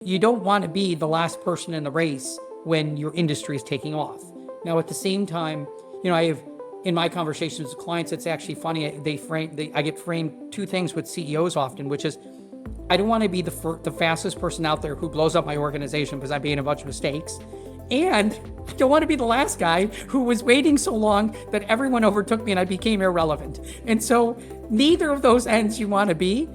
You don't want to be the last person in the race when your industry is taking off. Now, at the same time, I have in my conversations with clients, it's actually funny. I get framed two things with CEOs often, which is I don't want to be the fastest person out there who blows up my organization because I made a bunch of mistakes. And I don't want to be the last guy who was waiting so long that everyone overtook me and I became irrelevant. And so neither of those ends you want to be.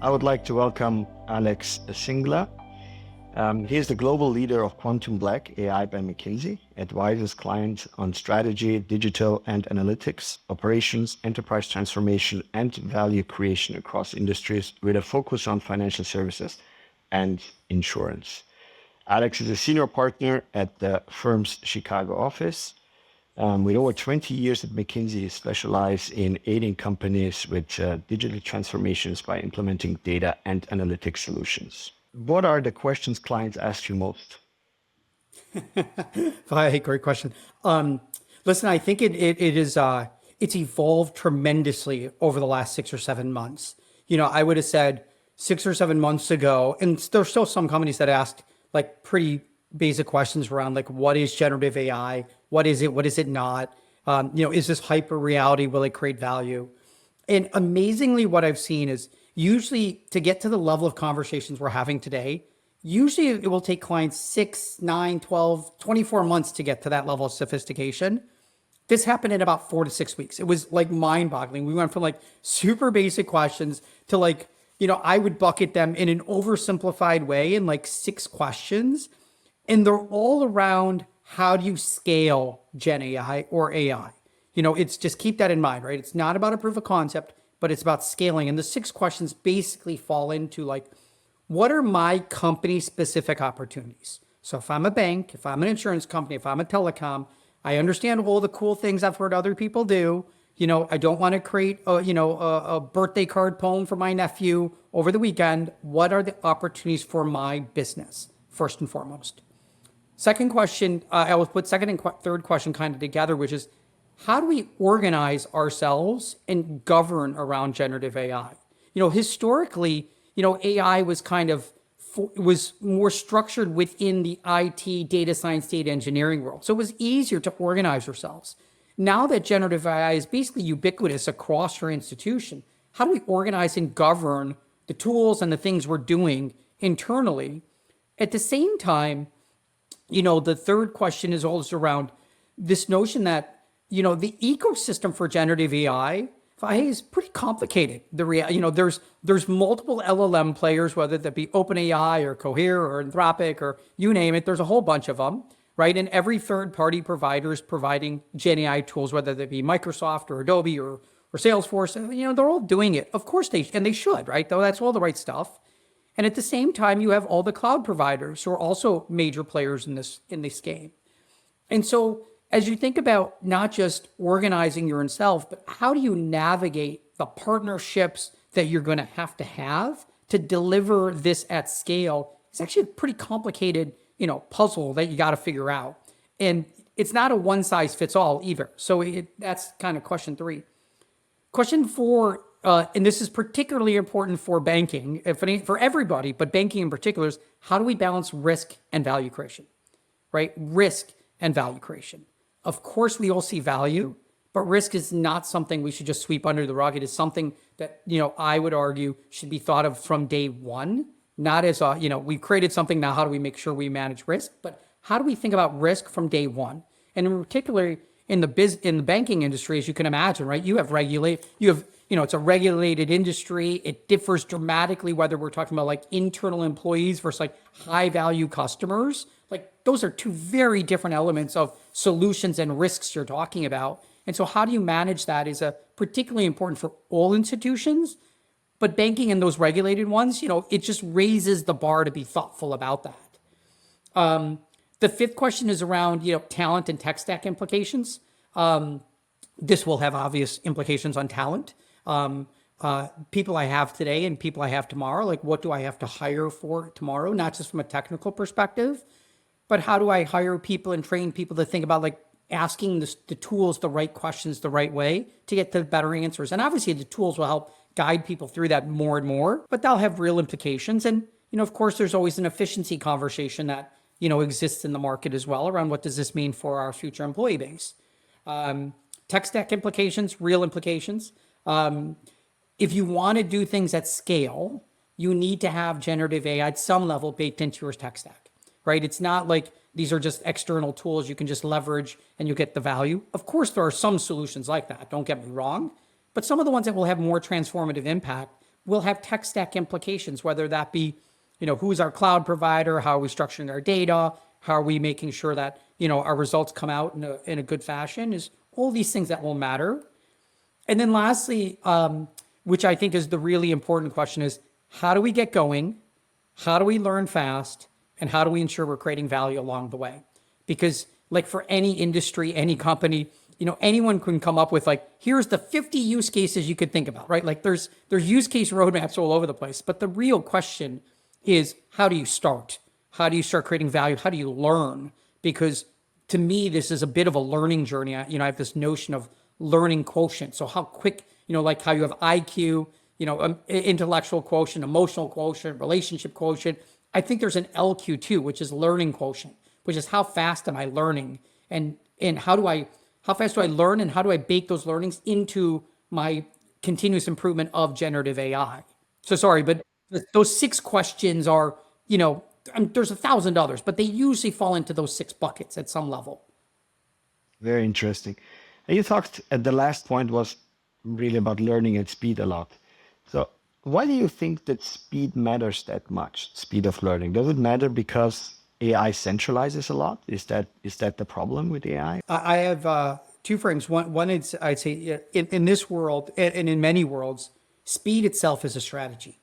I would like to welcome Alex Singla. He is the global leader of QuantumBlack AI by McKinsey, advises clients on strategy, digital and analytics, operations, enterprise transformation, and value creation across industries with a focus on financial services and insurance. Alex is a senior partner at the firm's Chicago office. With over 20 years at McKinsey, he specializes in aiding companies with digital transformations by implementing data and analytics solutions. What are the questions clients ask you most? Hi, great question. Listen, I think it's evolved tremendously over the last 6 or 7 months. I would have said 6 or 7 months ago, and there's still some companies that asked like pretty basic questions around like, what is generative AI? What is it? What is it not? Is this hyper reality? Will it create value? And amazingly, what I've seen is usually to get to the level of conversations we're having today, usually it will take clients 6, 9, 12, 24 months to get to that level of sophistication. This happened in about 4 to 6 weeks. It was like mind boggling. We went from like super basic questions to like, I would bucket them in an oversimplified way in like 6 questions. And they're all around how do you scale Gen AI or AI? It's just keep that in mind, right? It's not about a proof of concept, but it's about scaling. And the 6 questions basically fall into like, what are my company specific opportunities? So if I'm a bank, if I'm an insurance company, if I'm a telecom, I understand all the cool things I've heard other people do. I don't want to create a birthday card poem for my nephew over the weekend. What are the opportunities for my business, first and foremost? Second question, I will put second and third question kind of together, which is how do we organize ourselves and govern around generative AI? Historically, AI was was more structured within the IT, data science, data engineering world. So it was easier to organize ourselves. Now that generative AI is basically ubiquitous across our institution, how do we organize and govern the tools and the things we're doing internally? At the same time, the third question is also around this notion that, the ecosystem for generative AI is pretty complicated. There's multiple LLM players, whether that be OpenAI or Cohere or Anthropic or you name it. There's a whole bunch of them, right? And every third-party provider is providing GenAI tools, whether that be Microsoft or Adobe or Salesforce. They're all doing it. Of course they should, right? Though that's all the right stuff. And at the same time, you have all the cloud providers who are also major players in this game. And so as you think about not just organizing yourself, but how do you navigate the partnerships that you're going to have to deliver this at scale? It's actually a pretty complicated, puzzle that you got to figure out. And it's not a one size fits all either. So that's kind of question 3. Question 4, and this is particularly important for banking, for everybody, but banking in particular, is how do we balance risk and value creation, right? Risk and value creation. Of course, we all see value, but risk is not something we should just sweep under the rug. It is something that, I would argue should be thought of from day one, not as we've created something, now how do we make sure we manage risk, but how do we think about risk from day one? And in particular, in the banking industry, as you can imagine, right? It's a regulated industry. It differs dramatically whether we're talking about like internal employees versus like high value customers. Like those are 2 very different elements of solutions and risks you're talking about. And so how do you manage that is particularly important for all institutions, but banking and those regulated ones, it just raises the bar to be thoughtful about that. The 5th question is around, talent and tech stack implications. This will have obvious implications on talent. People I have today and people I have tomorrow, like what do I have to hire for tomorrow? Not just from a technical perspective, but how do I hire people and train people to think about like asking the tools the right questions the right way to get the better answers. And obviously the tools will help guide people through that more and more, but they'll have real implications. And, of course, there's always an efficiency conversation that, exists in the market as well around what does this mean for our future employee base. Tech stack implications, real implications. If you want to do things at scale, you need to have generative AI at some level baked into your tech stack, right? It's not like these are just external tools you can just leverage and you get the value. Of course, there are some solutions like that, don't get me wrong, but some of the ones that will have more transformative impact will have tech stack implications, whether that be, who's our cloud provider, how are we structuring our data, how are we making sure that, our results come out in a good fashion, is all these things that will matter. And then lastly, which I think is the really important question, is how do we get going? How do we learn fast? And how do we ensure we're creating value along the way? Because like for any industry, any company, anyone can come up with like, here's the 50 use cases you could think about, right? Like there's use case roadmaps all over the place. But the real question is, how do you start? How do you start creating value? How do you learn? Because to me, this is a bit of a learning journey. I have this notion of learning quotient. So how quick, like how you have IQ, intellectual quotient, emotional quotient, relationship quotient. I think there's an LQ too, which is learning quotient, which is how fast am I learning, and how fast do I learn, and how do I bake those learnings into my continuous improvement of generative AI? So sorry, but those 6 questions are, there's 1,000 others, but they usually fall into those 6 buckets at some level. Very interesting. And you talked at the last point was really about learning at speed a lot. So why do you think that speed matters that much, speed of learning? Does it matter because AI centralizes a lot? Is that the problem with AI? I have 2 frames. One is, I'd say, in this world and in many worlds, speed itself is a strategy.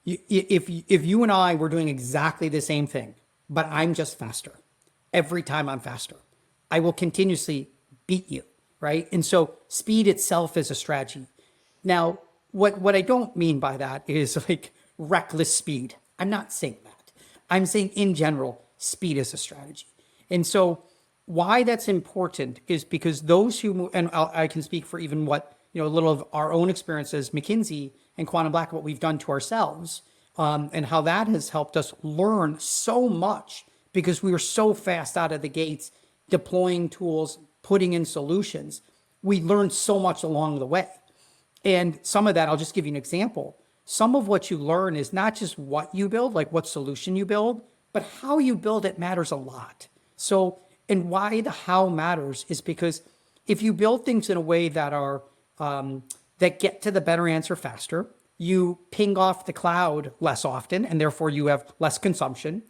If you and I were doing exactly the same thing, but I'm just faster, every time I'm faster, I will continuously beat you, right? And so speed itself is a strategy. Now, what I don't mean by that is like reckless speed. I'm not saying that. I'm saying in general, speed is a strategy. And so why that's important is because those who, and I can speak for even what, a little of our own experiences, McKinsey and QuantumBlack, what we've done to ourselves, and how that has helped us learn so much because we were so fast out of the gates, deploying tools, putting in solutions. We learned so much along the way. And some of that, I'll just give you an example. Some of what you learn is not just what you build, like what solution you build, but how you build it matters a lot. So, and why the how matters is because if you build things in a way that are, that get to the better answer faster, you ping off the cloud less often, and therefore you have less consumption.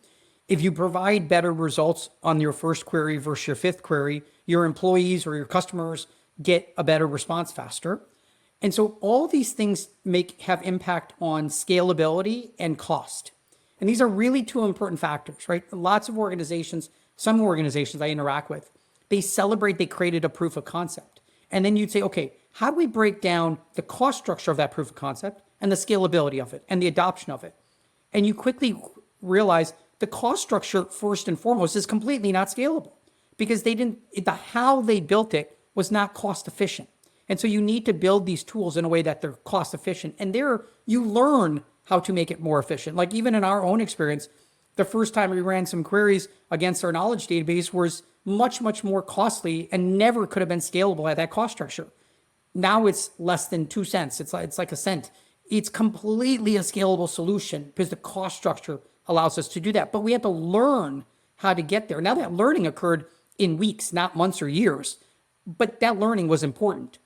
If you provide better results on your first query versus your 5th query, your employees or your customers get a better response faster. And so all these things have impact on scalability and cost. And these are really 2 important factors, right? Lots of organizations, some organizations I interact with, they celebrate they created a proof of concept. And then you'd say, okay, how do we break down the cost structure of that proof of concept and the scalability of it and the adoption of it? And you quickly realize the cost structure, first and foremost, is completely not scalable because how they built it was not cost efficient. And so you need to build these tools in a way that they're cost efficient. And there you learn how to make it more efficient. Like even in our own experience, the first time we ran some queries against our knowledge database was much, much more costly and never could have been scalable at that cost structure. Now it's less than 2 cents. It's like a cent. It's completely a scalable solution because the cost structure allows us to do that. But we have to learn how to get there. Now that learning occurred in weeks, not months or years, but that learning was important.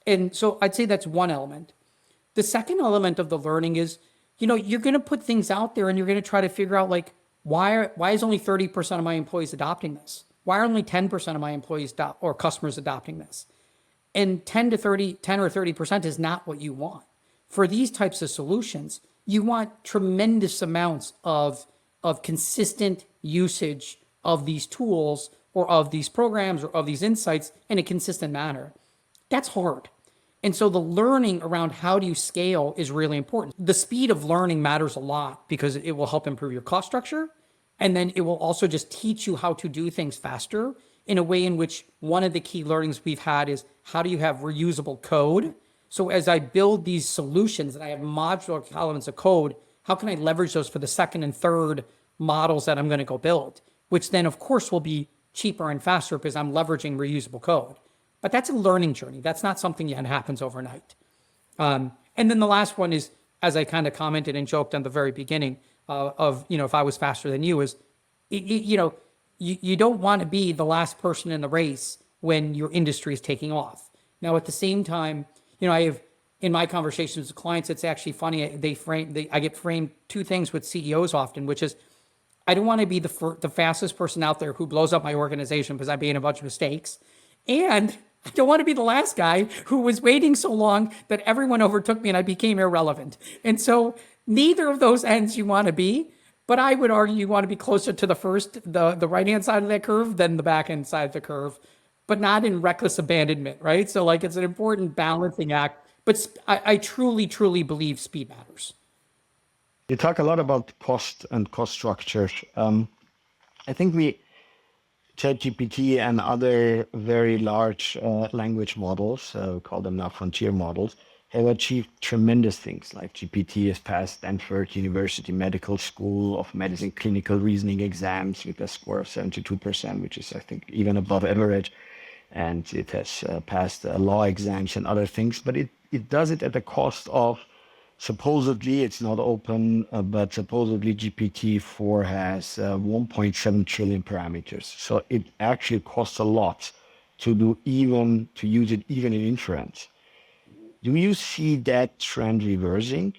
And so I'd say that's one element. The second element of the learning is, you're going to put things out there and you're going to try to figure out like, why is only 30% of my employees adopting this? Why are only 10% of my employees or customers adopting this? And 10 or 30% is not what you want. For these types of solutions, you want tremendous amounts of consistent usage of these tools or of these programs or of these insights in a consistent manner. That's hard. And so the learning around how do you scale is really important. The speed of learning matters a lot because it will help improve your cost structure. And then it will also just teach you how to do things faster in a way in which one of the key learnings we've had is how do you have reusable code? So as I build these solutions and I have modular elements of code, how can I leverage those for the second and third models that I'm going to go build, which then of course will be cheaper and faster because I'm leveraging reusable code. But that's a learning journey. That's not something that happens overnight. And then the last one is, as I kind of commented and joked on the very beginning if I was faster than you, is, you don't want to be the last person in the race when your industry is taking off. Now, at the same time, I have, in my conversations with clients, it's actually funny. I get framed two things with CEOs often, which is, I don't want to be the fastest person out there who blows up my organization because I made a bunch of mistakes. And I don't want to be the last guy who was waiting so long that everyone overtook me and I became irrelevant. And so neither of those ends you want to be, but I would argue you want to be closer to the right-hand side of that curve than the back-end side of the curve, but not in reckless abandonment, right? So like it's an important balancing act, but I truly, truly believe speed matters. You talk a lot about cost and cost structure. I think ChatGPT and other very large language models, we call them now frontier models, have achieved tremendous things. Like GPT has passed Stanford University Medical School of Medicine clinical reasoning exams with a score of 72%, which is, I think, even above average. And it has passed law exams and other things, but it does it at the cost of, supposedly, it's not open, but supposedly GPT-4 has 1.7 trillion parameters. So it actually costs a lot to use it even in inference. Do you see that trend reversing?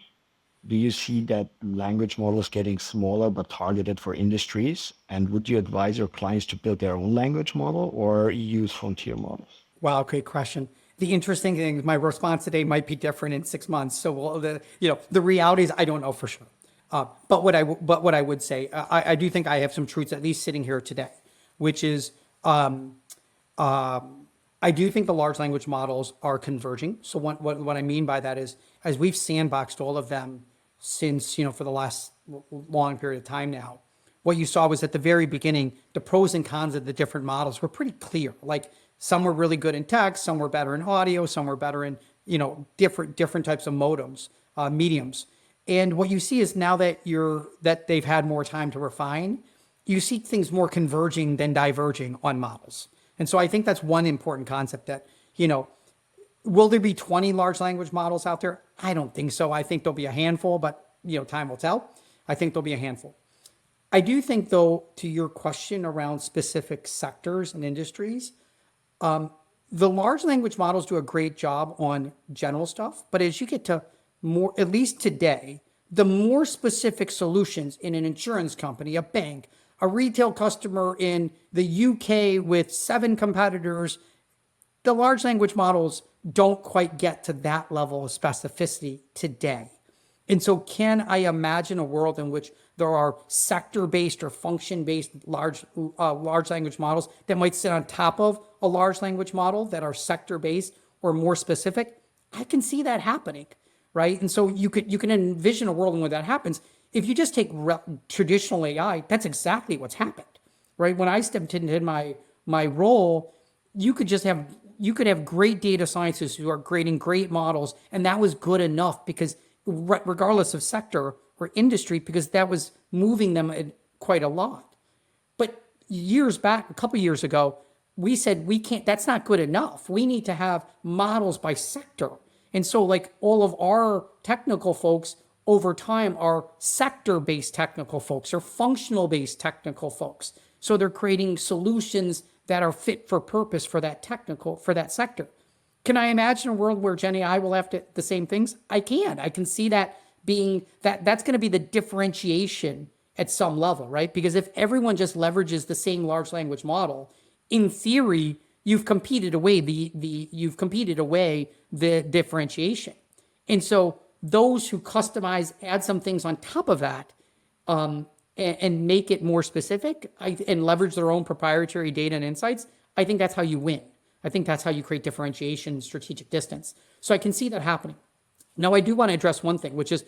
Do you see that language models getting smaller but targeted for industries? And would you advise your clients to build their own language model or use frontier models? Wow, great question. The interesting thing is my response today might be different in 6 months. So the reality is I don't know for sure. But what I would say, I do think I have some truths at least sitting here today, which is I do think the large language models are converging. So what I mean by that is, as we've sandboxed all of them since, for the last long period of time now, what you saw was at the very beginning, the pros and cons of the different models were pretty clear. Like some were really good in text, some were better in audio, some were better in, different types of mediums. And what you see is now that they've had more time to refine, you see things more converging than diverging on models. And so I think that's one important concept that, will there be 20 large language models out there? I don't think so. I think there'll be a handful, but time will tell. I think there'll be a handful. I do think, though, to your question around specific sectors and industries, the large language models do a great job on general stuff. But as you get to more, at least today, the more specific solutions in an insurance company, a bank, a retail customer in the UK with 7 competitors, the large language models don't quite get to that level of specificity today. And so can I imagine a world in which there are sector-based or function-based large language models that might sit on top of a large language model that are sector-based or more specific? I can see that happening, right? And so you can envision a world in where that happens. If you just take traditional AI, that's exactly what's happened, right? When I stepped into my role, you could have great data scientists who are creating great models, and that was good enough because regardless of sector or industry, because that was moving them quite a lot. But years back, a couple years ago, we said that's not good enough. We need to have models by sector. And so like all of our technical folks over time are sector-based technical folks or functional-based technical folks. So they're creating solutions that are fit for purpose for that sector. Can I imagine a world where GenAI will have the same things? I can. I can see that being that's going to be the differentiation at some level, right? Because if everyone just leverages the same large language model, in theory, you've competed away the differentiation. And so those who customize, add some things on top of that, and make it more specific and leverage their own proprietary data and insights, I think that's how you win. I think that's how you create differentiation, strategic distance. So I can see that happening. Now, I do want to address one thing, which is,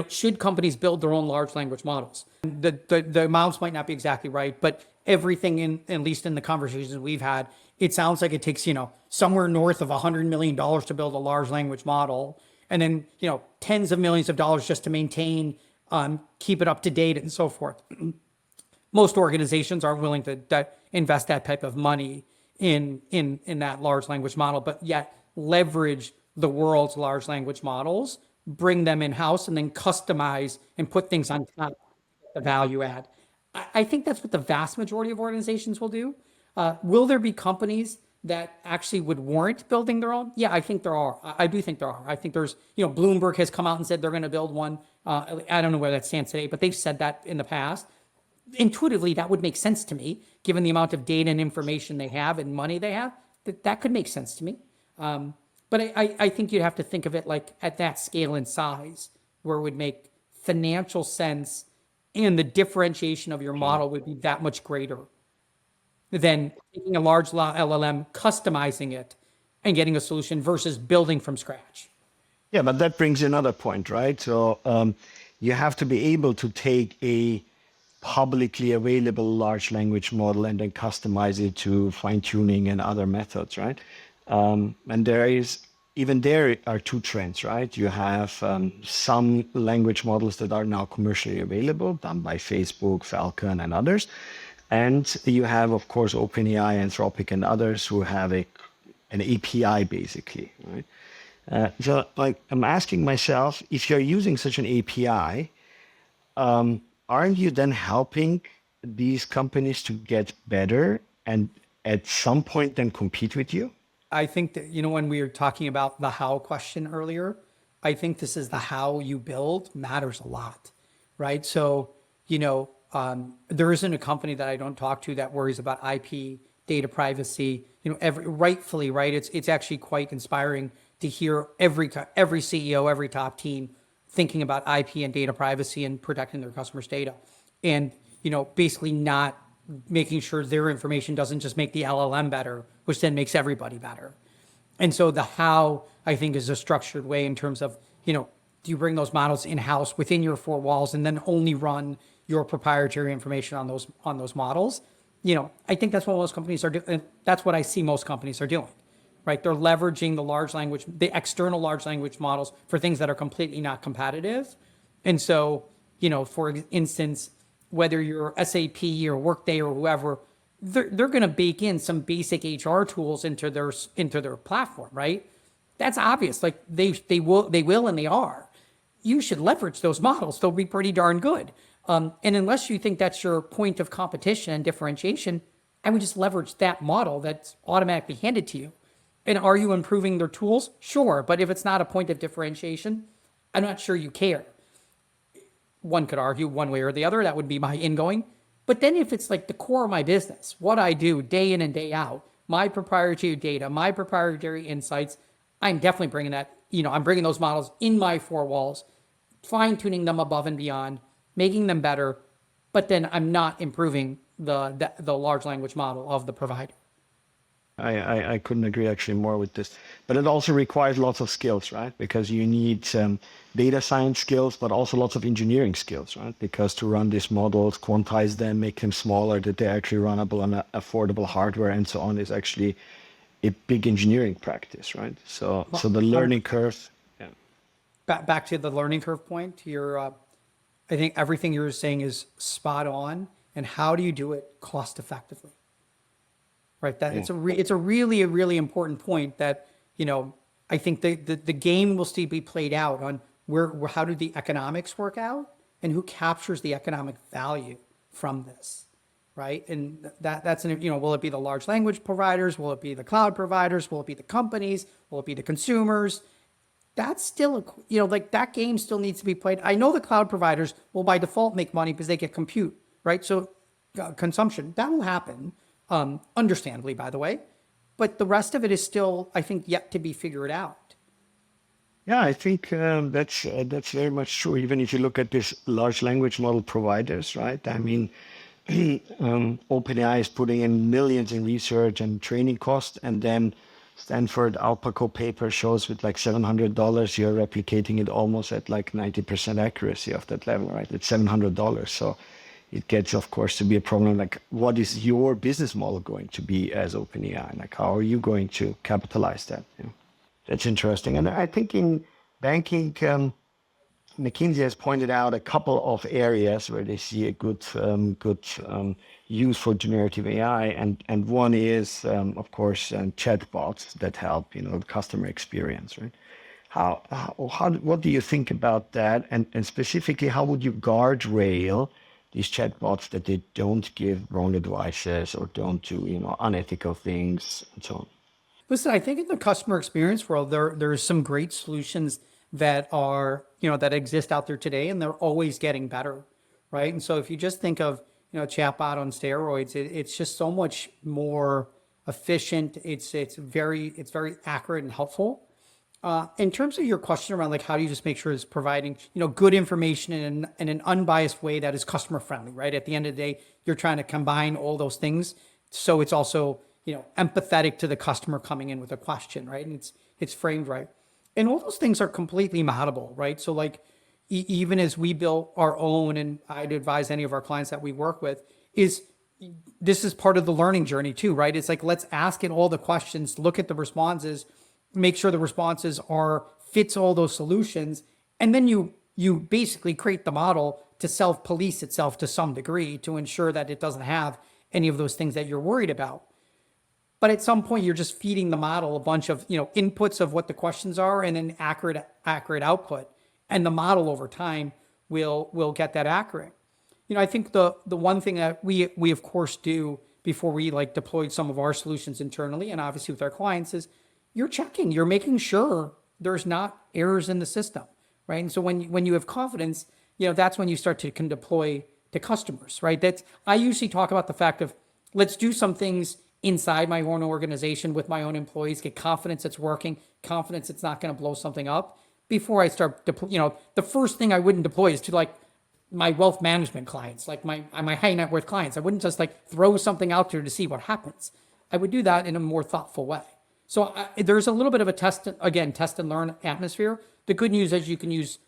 should companies build their own large language models? The amounts might not be exactly right, but everything in, at least in the conversations we've had, it sounds like it takes, somewhere north of $100 million to build a large language model. And then, tens of millions of dollars just to maintain, keep it up to date and so forth. Most organizations aren't willing to invest that type of money in that large language model, but yet leverage the world's large language models, bring them in house, and then customize and put things on top, the value add. I think that's what the vast majority of organizations will do. Will there be companies that actually would warrant building their own? Yeah, I think there are. I do think there are. I think there's, Bloomberg has come out and said they're going to build one. I don't know where that stands today, but they've said that in the past. Intuitively, that would make sense to me, given the amount of data and information they have and money they have. That could make sense to me. But I think you'd have to think of it like at that scale and size, where it would make financial sense and the differentiation of your model would be that much greater than taking a large LLM, customizing it, and getting a solution versus building from scratch. Yeah, but that brings another point, right? So you have to be able to take a publicly available large language model and then customize it to fine tuning and other methods, right? And there are two trends, right? You have some language models that are now commercially available, done by Facebook, Falcon, and others. And you have, of course, OpenAI, Anthropic, and others who have an API, basically, right? So I'm asking myself, if you're using such an API, aren't you then helping these companies to get better and at some point then compete with you? I think that, when we were talking about the how question earlier, I think this is the how you build matters a lot, right? So, there isn't a company that I don't talk to that worries about IP, data privacy, rightfully, right? It's actually quite inspiring to hear every CEO, every top team thinking about IP and data privacy and protecting their customers' data. And, basically not making sure their information doesn't just make the LLM better, which then makes everybody better. And so the how, I think, is a structured way in terms of, do you bring those models in-house within your four walls and then only run your proprietary information on those models? I think that's what most companies are doing. That's what I see most companies are doing, right? They're leveraging the external large language models for things that are completely not competitive. And so, for instance, whether you're SAP or Workday or whoever, they're going to bake in some basic HR tools into their platform, right? That's obvious. Like they will and they are. You should leverage those models. They'll be pretty darn good. And unless you think that's your point of competition and differentiation, I would just leverage that model that's automatically handed to you. And are you improving their tools? Sure. But if it's not a point of differentiation, I'm not sure you care. One could argue one way or the other. That would be my ingoing. But then if it's like the core of my business, what I do day in and day out, my proprietary data, my proprietary insights, I'm definitely bringing that, I'm bringing those models in my four walls, fine tuning them above and beyond, making them better. But then I'm not improving the large language model of the provider. I couldn't agree actually more with this. But it also requires lots of skills, right? Because you need data science skills, but also lots of engineering skills, right? Because to run these models, quantize them, make them smaller, that they're actually runnable on affordable hardware and so on is actually a big engineering practice, right? So the learning curve. Yeah. Back to the learning curve point, I think everything you're saying is spot on. And how do you do it cost effectively? Right. That it's a really important point that, I think the game will still be played out on how do the economics work out and who captures the economic value from this. Right. And that's, will it be the large language providers? Will it be the cloud providers? Will it be the companies? Will it be the consumers? That's still, that game still needs to be played. I know the cloud providers will by default make money because they get compute. Right. So consumption, that will happen. Understandably, by the way, but the rest of it is still, I think, yet to be figured out. Yeah, I think that's very much true. Even if you look at these large language model providers, right? I mean, OpenAI is putting in millions in research and training costs, and then Stanford Alpaco paper shows with like $700, you're replicating it almost at like 90% accuracy of that level, right? It's $700. So it gets, of course, to be a problem. Like, what is your business model going to be as OpenAI? Like, how are you going to capitalize that? That's interesting. And I think in banking, McKinsey has pointed out a couple of areas where they see a good use for generative AI, and one is, of course, chatbots that help, the customer experience, right? What do you think about that? And specifically, how would you guardrail these chatbots that they don't give wrong advices or don't do, unethical things and so on? Listen, I think in the customer experience world, there's some great solutions that are, that exist out there today, and they're always getting better, right? And so if you just think of, chatbot on steroids, it's just so much more efficient. It's very accurate and helpful. In terms of your question around like how do you just make sure it's providing good information in an unbiased way that is customer friendly, right? At the end of the day, you're trying to combine all those things, so it's also empathetic to the customer coming in with a question, right? And it's framed right, and all those things are completely modelable, right? So like even as we built our own, and I'd advise any of our clients that we work with is this is part of the learning journey too, right? It's like let's ask it all the questions, look at the responses, make sure the responses are fits all those solutions, and then you basically create the model to self-police itself to some degree to ensure that it doesn't have any of those things that you're worried about. But at some point, you're just feeding the model a bunch of inputs of what the questions are, and then accurate output, and the model over time will get that accurate. I think the one thing that we of course do before we like deployed some of our solutions internally and obviously with our clients is you're making sure there's not errors in the system, right? And so when you have confidence, that's when you start to can deploy to customers, right? That's I usually talk about the fact of let's do some things inside my own organization with my own employees, get confidence it's working, confidence it's not going to blow something up before I start the first thing I wouldn't deploy is to like my wealth management clients, like my high net worth clients. I wouldn't just like throw something out there to see what happens. I would do that in a more thoughtful way. So there's a little bit of a test and learn atmosphere. The good news is you can use,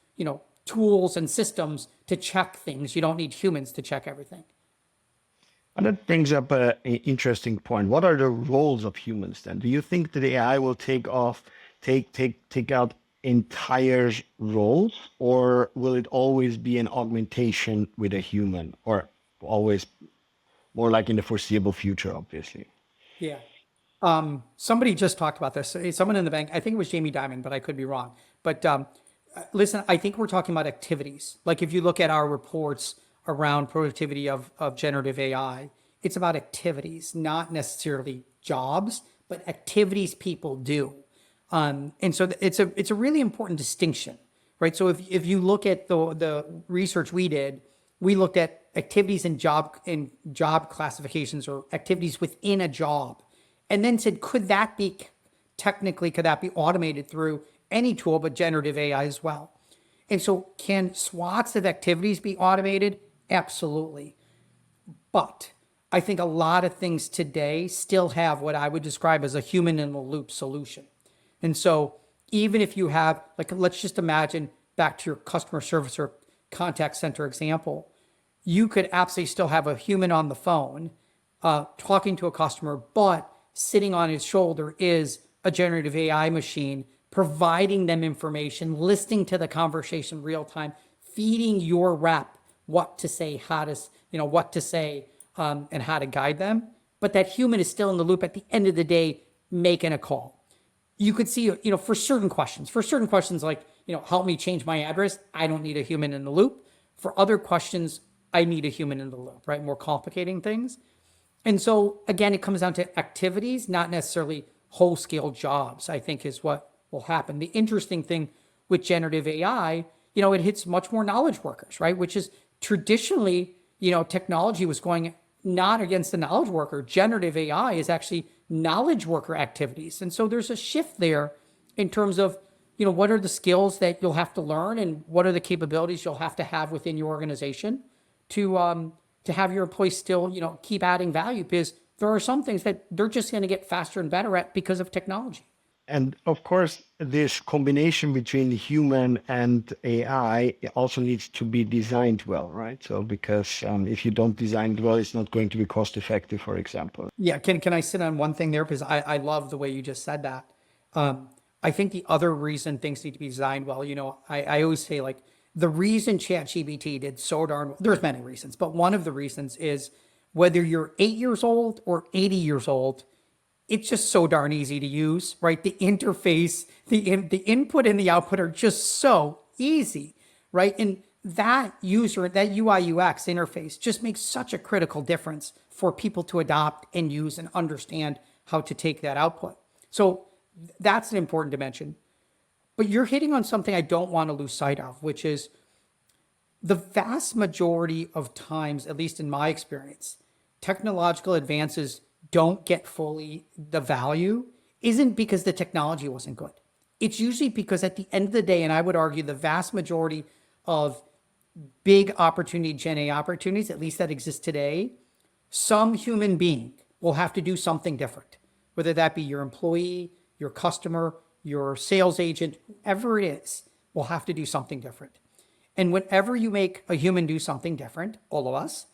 tools and systems to check things. You don't need humans to check everything. And that brings up an interesting point. What are the roles of humans then? Do you think that AI will take out entire roles, or will it always be an augmentation with a human, or always more like in the foreseeable future, obviously? Yeah. Somebody just talked about this. Someone in the bank, I think it was Jamie Dimon, but I could be wrong. But listen, I think we're talking about activities. Like if you look at our reports around productivity of generative AI, it's about activities, not necessarily jobs, but activities people do. And so it's a really important distinction, right? So if you look at the research we did, we looked at activities in job classifications or activities within a job, and then said, could that be automated through any tool, but generative AI as well? And so can swaths of activities be automated? Absolutely. But I think a lot of things today still have what I would describe as a human in the loop solution. And so even if you have, like, let's just imagine back to your customer service or contact center example, you could absolutely still have a human on the phone talking to a customer, but sitting on his shoulder is a generative AI machine providing them information, listening to the conversation real time, feeding your rep what to say, what to say, and how to guide them. But that human is still in the loop at the end of the day, making a call. You could see, for certain questions like, help me change my address, I don't need a human in the loop. For other questions, I need a human in the loop, right? More complicating things. And so again, it comes down to activities, not necessarily whole scale jobs, I think is what will happen. The interesting thing with generative AI, it hits much more knowledge workers, right? Which is traditionally, technology was going not against the knowledge worker. Generative AI is actually knowledge worker activities. And so there's a shift there in terms of, what are the skills that you'll have to learn and what are the capabilities you'll have to have within your organization to have your employees still, keep adding value, because there are some things that they're just going to get faster and better at because of technology. And of course, this combination between human and AI also needs to be designed well, right? So because if you don't design it well, it's not going to be cost effective, for example. Yeah, can I sit on one thing there? Because I love the way you just said that. I think the other reason things need to be designed well, I always say like the reason ChatGPT did so darn well, there's many reasons, but one of the reasons is whether you're 8 years old or 80 years old, it's just so darn easy to use, right? The interface, the input and the output are just so easy, right? And that UI UX interface just makes such a critical difference for people to adopt and use and understand how to take that output. So that's an important dimension. But you're hitting on something I don't want to lose sight of, which is the vast majority of times, at least in my experience, technological advances don't get fully the value isn't because the technology wasn't good. It's usually because at the end of the day, and I would argue the vast majority of big opportunity, Gen A opportunities, at least that exist today, some human being will have to do something different, whether that be your employee, your customer, your sales agent, whoever it is, will have to do something different. And whenever you make a human do something different, all of us,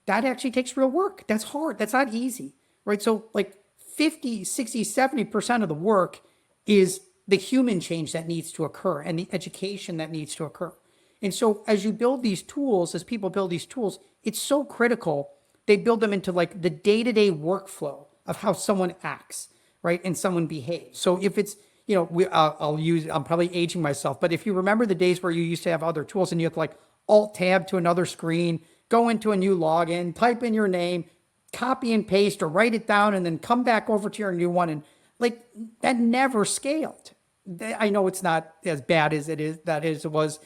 that actually takes real work. That's hard. That's not easy, right? So like 50, 60, 70% of the work is the human change that needs to occur and the education that needs to occur. And so as you build these tools, as people build these tools, it's so critical. They build them into like the day-to-day workflow of how someone acts, right? And someone behaves. So if it's, I'm probably aging myself, but if you remember the days where you used to have other tools and you have to like alt tab to another screen, go into a new login, type in your name, copy and paste or write it down, and then come back over to your new one. And like that never scaled. I know it's not as bad as it was,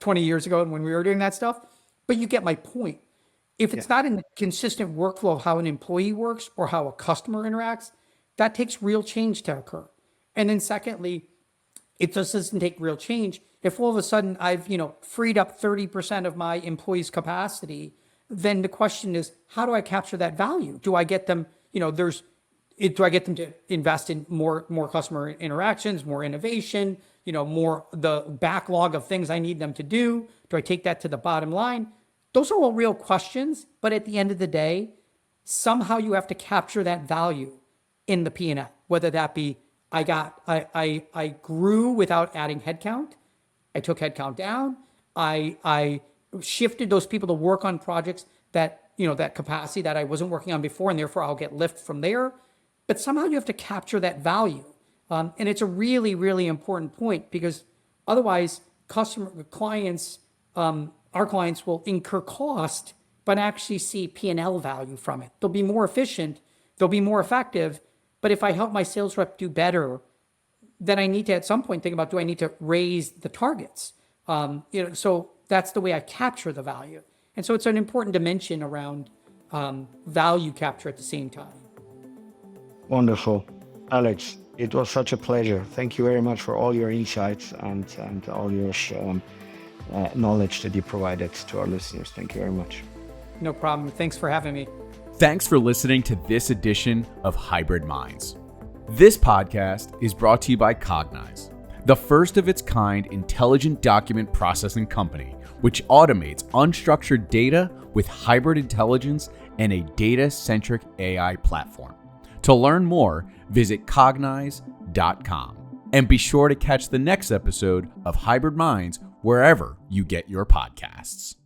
20 years ago when we were doing that stuff, but you get my point. If it's not in the consistent workflow of how an employee works or how a customer interacts, that takes real change to occur. And then secondly, it just doesn't take real change. If all of a sudden I've, freed up 30% of my employees' capacity, then the question is, how do I capture that value? Do I get them, do I get them to invest in more customer interactions, more innovation, more the backlog of things I need them to do? Do I take that to the bottom line? Those are all real questions, but at the end of the day, somehow you have to capture that value in the P&L, whether that be I grew without adding headcount. I took headcount down. I shifted those people to work on projects that, that capacity that I wasn't working on before, and therefore I'll get lift from there. But somehow you have to capture that value. And it's a really, really important point because otherwise our clients will incur cost, but actually see P&L value from it. They'll be more efficient. They'll be more effective. But if I help my sales rep do better, then I need to at some point think about, do I need to raise the targets? So that's the way I capture the value. And so it's an important dimension around value capture at the same time. Wonderful. Alex, it was such a pleasure. Thank you very much for all your insights and all your knowledge that you provided to our listeners. Thank you very much. No problem. Thanks for having me. Thanks for listening to this edition of Hybrid Minds. This podcast is brought to you by Cognaize, the first of its kind intelligent document processing company, which automates unstructured data with hybrid intelligence and a data-centric AI platform. To learn more, visit Cognaize.com. And be sure to catch the next episode of Hybrid Minds wherever you get your podcasts.